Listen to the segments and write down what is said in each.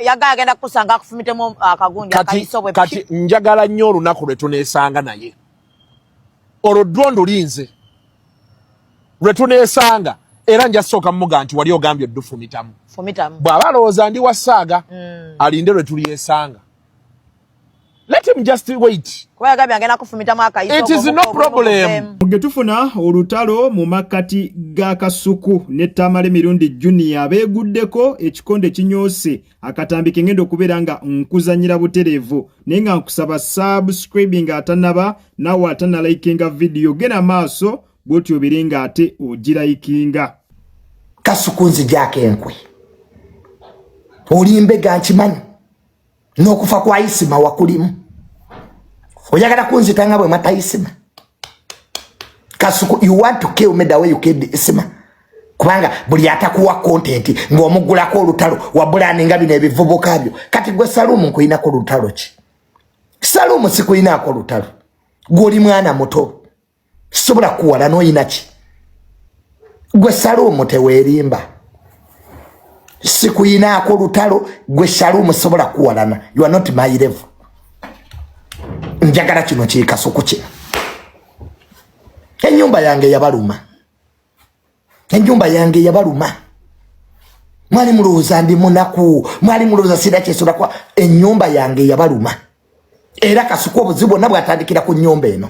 yagagenda kusanga akufumitemu akagundi akayisobwe kati njagala nnyo olunaku lwe tuneesanga naye olwo ddwondo linze lwe tuneesanga era njasooka mmuga nti wali ogambye oddufumitamu bw'aba alowooza ndi wasaaga alinde lwe tulyesanga. Let him just wait. It is no problem. Getufuna olutalo mu makati ga Kasuku ne Tamale Mirundi Junior beguddeko ekikonde kinyose akatambike ngendo kubeera nga nkuzanyira buterevu nenga nkusaba subscribing atanaba nawe atanalikinga video gena maaso bwotyo biringa ate ogiraikinga. Kasuku nzijake enkwe olimbe ganchimanyi n'okufa kwa Isima wakulimu oyagala kunzitanga bwe mata Isima. Kasuku, you want to kill me the way you killed Isima kubanga buli atakuwa content ng'omugulako olutalo wabulaninga bino ebivubuka byo kati gwe Salumu nkuyinako olutalo ki? Salumu sikuyinako olutalo gwoli mwana muto sobola kuwala n'oyina ki? Gwe Salumu teweerimba sikuyinako olutalo gwe Salumu sobola kuwalana. You are not my level. Njagala kino kiri Kasuku kino. Ennyumba yange yabaluma. Ennyumba yange yabaluma. Mwali mulowooza ndi munaku, mwali mulowooza sina kyesobola kwa ennyumba yange yabaluma. Era Kasuku obuzibu bwonna bwatandikira ku nnyumba eno.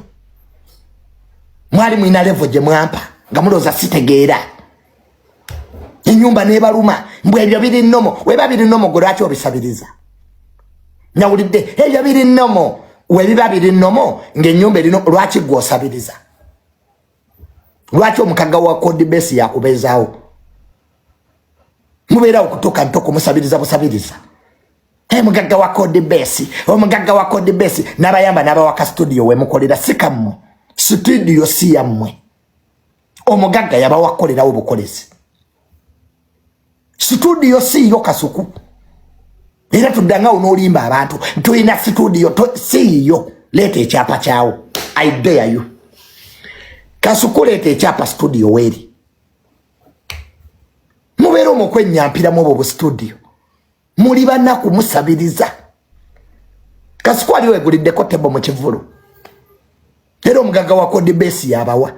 Mwali mwina level gye mwampa nga mulowooza sitegeera. Ennyumba nebaluma mbwe ebyo biri nnomo weba biri nnomo gwe lwaki obisabiriza? Nawulidde ebyo biri nnomo webiba biri nnomo ng'ennyumba erino lwaki gw'osabiriza? Lwaki omukaga wa code base yakubeezaawo? Mubeera okutuuka nto kumusabiriza busabiriza. Mugagga wa code base omugagga wa code base n'abayamba n'abawaka studio we mukolera sikammwe studio si yammwe. Omugagga yabawakolerawo bukolezi. Studio si yo Kasuku. Era tudanga onolimba abantu tuyina studio si yo. Lete ekyapa kyawo. I dare you. Kasuku lete ekyapa studio weri. Mubeera omukwenyampira mu obwo studio. Muli bannaku musabiriza. Kasuku ali weguliddeko tebo mu kivulu. Era omugagga wa code base yabawa.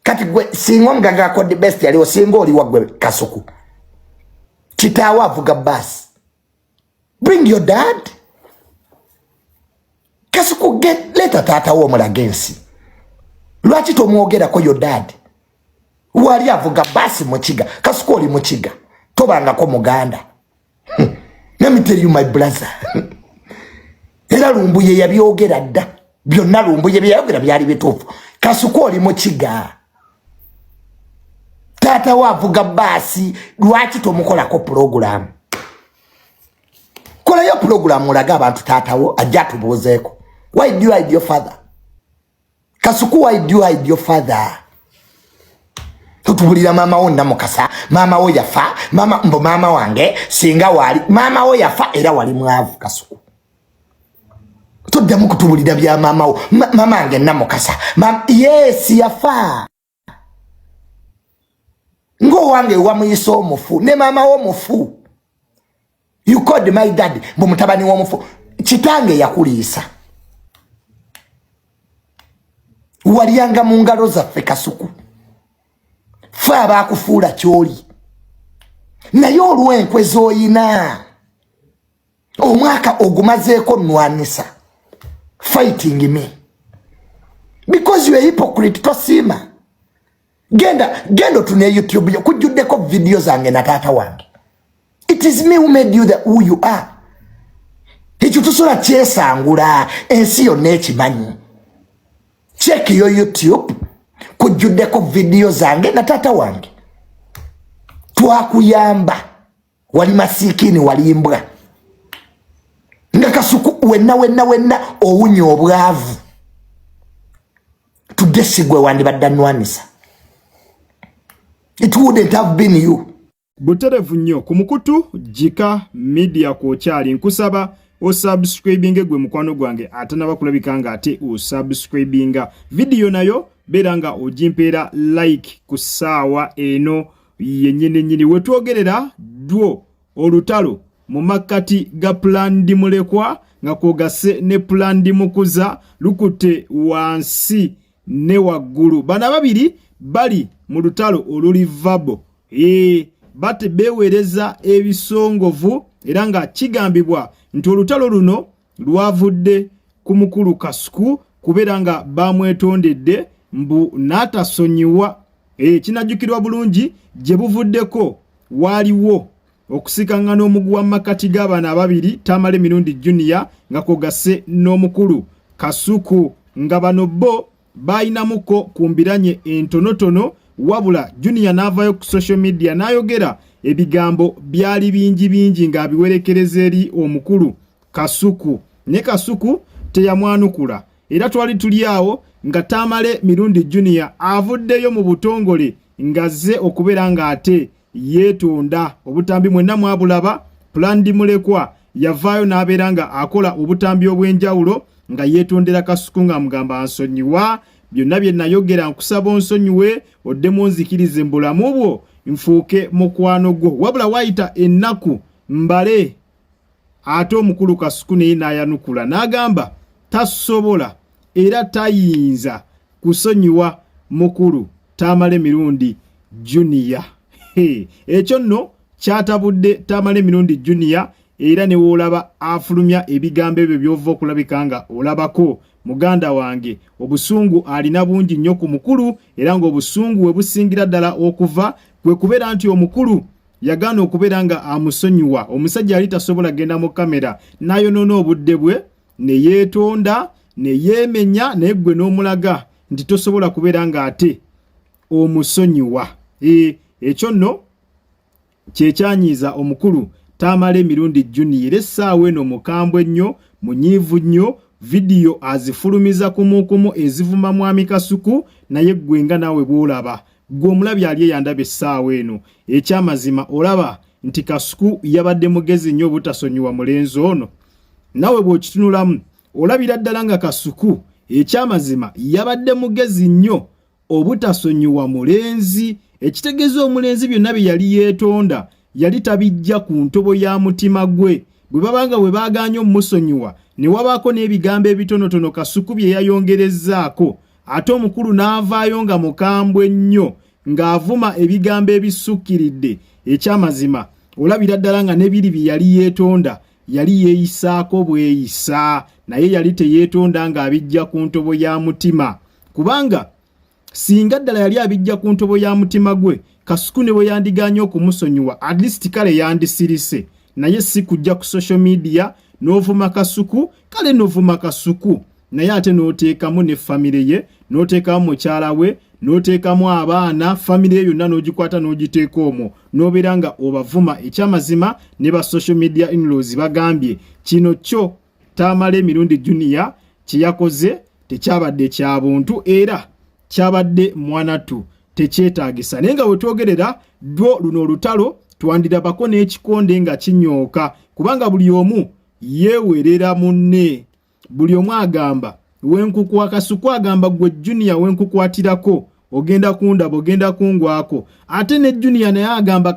Kati gwe singa omugagga wa code base yaliwo singa oli wagwe Kasuku. Kitaawo avuga basi. Bring your dad. Kasuku leta taata wo mulagensi. Lwaki tomwogerako your dad? Wali avuga basi mukiga. Kasuku oli mukiga. Tobangako muganda. Let me tell you my brother. Era Lumbuye yabyogera dda. Byonna Lumbuye byayogera byali bituufu. Kasuku oli mukiga. Tata wavuga basi lwaki tomukolako program? Kola yo program olaga abantu tata wo ajja tubuuzeeko. Why do you hide your father? Kasuku, why do you hide your father? Tutubulira mama wo namukasa, mama wo yafa, mama wange singa wali, mama wo yafa era wali mwavu Kasuku. Tuddamu kutubulira bya mama wo, mama wange namukasa, yes yafa. Ngo wange wamuyisa omufu ne mama wo mufu. You called my dad mutabani wo mufu. Kitange yakuliisa. Waliyanga mu ngalo zaffe Kasuku. Fa bakufuula kyoli. Naye olw'enkwe z'oyina omwaka ogumazeeko nnwanisa. Fighting me. Because you are hypocrite tosima. Gendo tune YouTube yo kujuddeko video zange na tata wange. It is me who made you who you are. Ekyo tusola kyesangula ensi yonna ekimanyi. Check your YouTube kujuddeko video zange na tata wange. Twakuyamba wali masikini wali mbwa. Nga Kasuku wenna owunya obwavu. Tugesigwe wandibadda nnwanisa. It wouldn't have been you. Buterevu nnyo ku mukutu Jika Media kwokyali nkusaba osubscribinge gwe mukwano gwange atanaba kulabikanga ate osubscribinga video nayo beranga ojimpeera like ku ssaawa eno yennyini wetwogerera dwo olutalo mu makkati ga Plan D Mulekwa nga kwogase ne Plan D Mukuza lukute wansi ne waggulu. Bana babiri bali mu lutalo olulivabo. Bate bewereza ebisongovu era nga kigambibwa nti olutalo luno lwavudde ku mukulu Kasuku kubeera nga bamwetondedde mbu n'atasonyiwa. Kinajjukirwa bulungi gye buvuddeko waaliwo okusikangana omugu wa makkati g'abaana ababiri Tamale Mirundi Junior nga kwogase n'omukulu Kasuku nga bano bo bayinamuko ku mbiranye entonotono wabula Junior n'avaayo ku social media n'ayogera ebigambo byali bingi nga abiwerekereza eri omukulu Kasuku. Ne Kasuku teyamwanukula era twali tuli awo nga Tamale Mirundi Junior avuddeyo mu butongole ngazze okubeera nga ate yeetonda obutambi mwenna mwabulaba. Plan D Mulekwa yavaayo n'abeera nga akola obutambi obw'enjawulo nga yeetondera Kasuku nga mugamba ansonyiwa byonna bye nayogera nkusaba onsonyiwe oddemu onzikirize mbulamu bwo nfuuke mukwano gwo. Wabula wayita ennaku mbale ate omukulu Kasuku naye n'ayanukula n'agamba tasobola era tayinza kusonyiwa mukulu Tamale Mirundi Junior. Ekyo nno kyatabudde Tamale Mirundi Junior era ne woolaba afulumya ebigambo ebyo by'ova okulabika nga olabako muganda wange obusungu alina bungi nnyo ku mukulu era ng'obusungu we busingira ddala okuva kwe kubeera nti omukulu yagaana okubeera nga amusonyiwa. Omusajja yali tasobola genda mu kamera n'ayonoona obudde bwe ne yeetonda ne yeemenya naye gwe n'omulaga nti tosobola kubeera nga ate omusonyiwa. Ekyo nno kyekyanyiiza omukulu Tamale Mirundi Junior. Essaawa eno mukambwe nnyo munyiivu nnyo vidiyo azifulumiza kumukumu ezivuma mwami Kasuku naye gwe nga naawe bw'olaba gwe omulabi ali eyandaba essaawa eno. Ekyamazima olaba nti Kasuku yabadde mugezi nnyo obutasonyiwa mulenzi ono. Nawe bw'okitunulamu olabira ddala nga Kasuku ekyamazima yabadde mugezi nnyo obutasonyiwa mulenzi. Ekitegeeza omulenzi byonna bye yali yeetonda yali tabijja ku ntobo ya mutima gwe. Bwe babanga bwe baaganye omusonyiwa ne wabaako n'ebigambo ebitonotono Kasuku bye yayongerezzaako ate omukulu n'avaayo nga mukambwe nnyo ng'avuma ebigambo ebisukkiridde. Ekyamazima olabira ddala nga nebiri bye yali yeetonda yali yeeyisaako bweyisa naye yali teyeetonda ng'abijja ku ntobo ya mutima, kubanga singa ddala yali abijja ku ntobo ya mutima gwe Kasuku ne bwe yandiganye okumusonyiwa at least kale yandisirise, naye si kujja ku social media n'ovuma Kasuku. Kale n'ovuma Kasuku naye ate n'oteekamu ne famire ye, n'oteekamu mukyala we, n'oteekamu abaana, famire ye yonna n'ogikwata n'ogiteeka omwo n'obeera nga obavuma. Ekyamazima ne ba social media in-laws bagambye kino kyo Tamale Mirundi Junior kye yakoze tekyabadde kya buntu era kyabadde mwanatu tekyetaagisa. Naye nga wetwogerera dwo luno olutalo twandirabako n'ekikonde nga kinyooka, kubanga buli omu yeewerera munne. Buli omu agamba wenkukwa Kasuku agamba gwe Junior wenkukwatirako ogenda kundaba ogenda kungwako, ate ne Junior naye agamba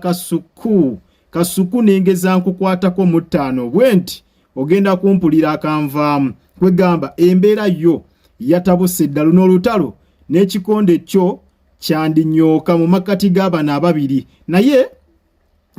Kasuku nengeza nkukwatako mu ttaano bwenti ogenda kumpulira akanvaamu. Kwegamba embeera yo yatabuse ddala luno olutalo n'ekikonde kyo kyandinyooka mu makkati g'abaana ababiri. Naye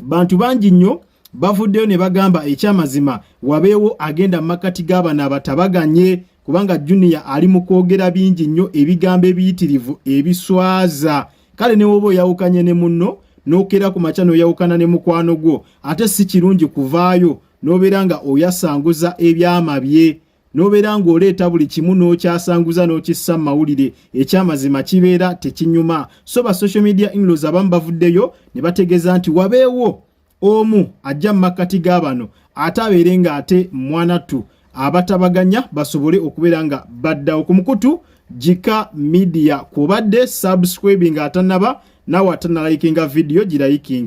bantu bangi nnyo bavuddeyo ne bagamba ekyamazima wabeewo agenda mu makkati g'abaana abatabaganye, kubanga Junior ali mu kwogera bingi nnyo ebigambo ebiyitirivu ebiswaza. Kale ne woba oyawukanye ne munno n'okera ku makya n'oyawukana ne mukwano gwo, ate si kirungi kuvaayo n'obeera nga oyasanguza ebyama bye, n'obeera ng'oleeta buli kimu n'okyasanguza n'okissa mu mawulire. Ekyamazima kibeera tekinyuma. So ba social media in-laws abamu bavuddeyo ne bategeeza nti wabeewo omu ajja mu makkati g'abano ate abeere nga ate mwanatu abatabaganya basobole okubeera nga baddawo. Ku mukutu Jika Media, kubadde subscribing atanaba nawe atana likinga video giraikingi.